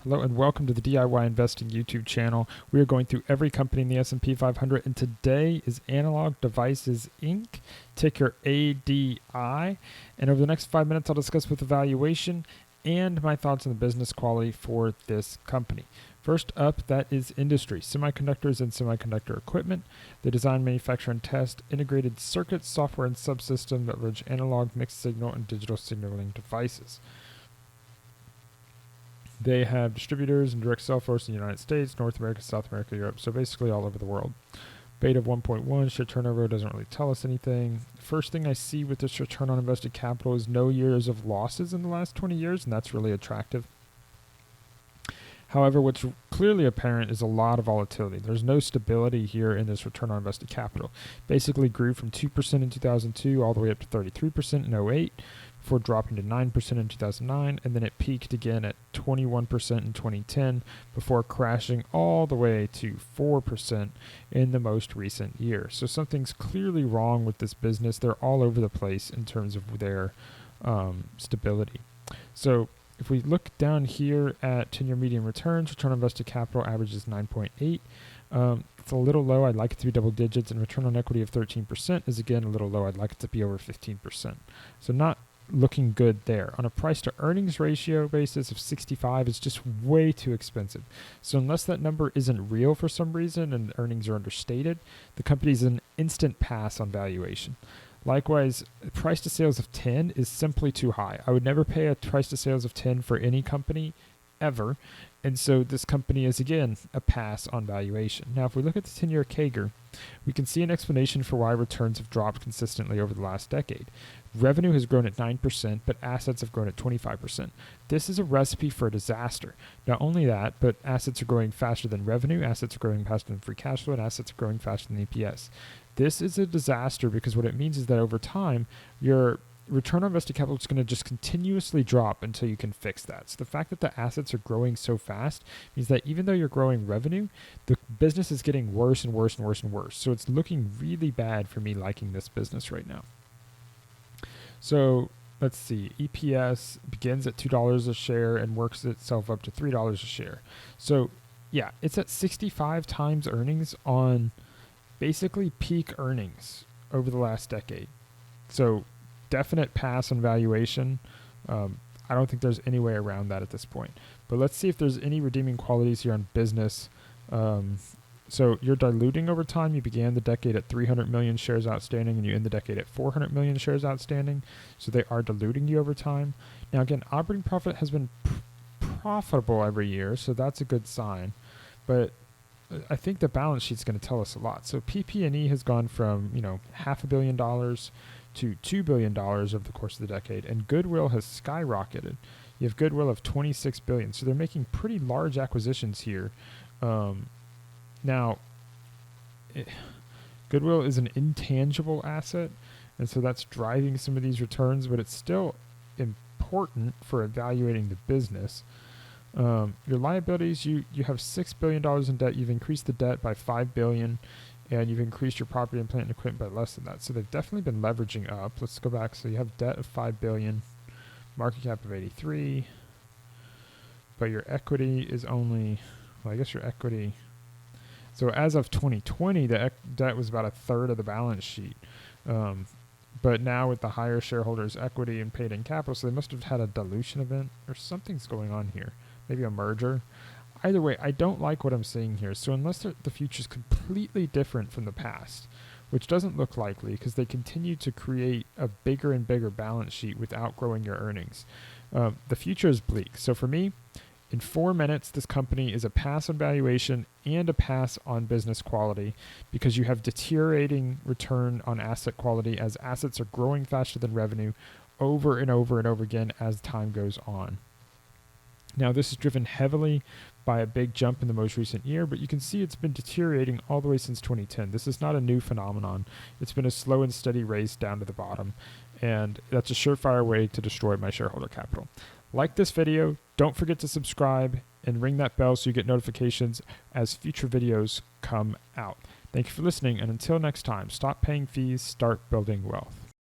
Hello and welcome to the DIY Investing YouTube channel. We are going through every company in the S&P 500, and today is Analog Devices Inc., ticker ADI. And over the next 5 minutes, I'll discuss with valuation and my thoughts on the business quality for this company. First up, that is industry, semiconductors and semiconductor equipment. They design, manufacture, and test integrated circuits, software, and subsystems that leverage analog, mixed signal, and digital signaling devices. They have distributors and direct sales force in the United States, North America, South America, Europe, so basically all over the world. Beta of 1.1, share turnover doesn't really tell us anything. First thing I see with this return on invested capital is no years of losses in the last 20 years, and that's really attractive. However, what's clearly apparent is a lot of volatility. There's no stability here in this return on invested capital. Basically grew from 2% in 2002 all the way up to 33% in 08, before dropping to 9% in 2009, and then it peaked again at 21% in 2010 before crashing all the way to 4% in the most recent year. So something's clearly wrong with this business. They're all over the place in terms of their stability. So if we look down here at 10-year median returns, return on invested capital averages 9.8. It's a little low. I'd like it to be double digits, and return on equity of 13% is again a little low. I'd like it to be over 15%. So not looking good there. On a price to earnings ratio basis of 65, it's just way too expensive. So unless that number isn't real for some reason and earnings are understated, the company's an instant pass on valuation. Likewise, price to sales of 10 is simply too high. I would never pay a price to sales of 10 for any company ever. And so this company is, again, a pass on valuation. Now, if we look at the 10-year CAGR, we can see an explanation for why returns have dropped consistently over the last decade. Revenue has grown at 9%, but assets have grown at 25%. This is a recipe for a disaster. Not only that, but assets are growing faster than revenue, assets are growing faster than free cash flow, and assets are growing faster than EPS. This is a disaster because what it means is that over time, your return on invested capital is going to just continuously drop until you can fix that. So the fact that the assets are growing so fast means that even though you're growing revenue, the business is getting worse and worse and worse and worse. So it's looking really bad for me liking this business right now. So let's see, EPS begins at $2 a share and works itself up to $3 a share. So yeah, it's at 65 times earnings on basically peak earnings over the last decade. So definite pass on valuation. I don't think there's any way around that at this point. But let's see if there's any redeeming qualities here on business. So you're diluting over time. You began the decade at 300 million shares outstanding, and you end the decade at 400 million shares outstanding. So they are diluting you over time. Now, again, operating profit has been profitable every year, so that's a good sign. But I think the balance sheet's going to tell us a lot. So PP&E has gone from, $500 million to $2 billion over the course of the decade, and goodwill has skyrocketed. You have goodwill of $26 billion, so they're making pretty large acquisitions here. Now, goodwill is an intangible asset, and so that's driving some of these returns, but it's still important for evaluating the business. Your liabilities, you have $6 billion in debt. You've increased the debt by $5 billion, and you've increased your property and plant and equipment by less than that. So they've definitely been leveraging up. Let's go back. So you have debt of $5 billion, market cap of 83, but your equity is only, well, I guess your equity. So as of 2020, the debt was about a third of the balance sheet. But now with the higher shareholders' equity and paid-in capital, so they must have had a dilution event or something's going on here. Maybe a merger. Either way, I don't like what I'm seeing here. So unless the future is completely different from the past, which doesn't look likely because they continue to create a bigger and bigger balance sheet without growing your earnings, the future is bleak. So for me, in 4 minutes, this company is a pass on valuation and a pass on business quality because you have deteriorating return on asset quality as assets are growing faster than revenue over and over and over again as time goes on. Now, this is driven heavily by a big jump in the most recent year, but you can see it's been deteriorating all the way since 2010. This is not a new phenomenon. It's been a slow and steady race down to the bottom, and that's a surefire way to destroy my shareholder capital. Like this video, don't forget to subscribe and ring that bell so you get notifications as future videos come out. Thank you for listening, and until next time, stop paying fees, start building wealth.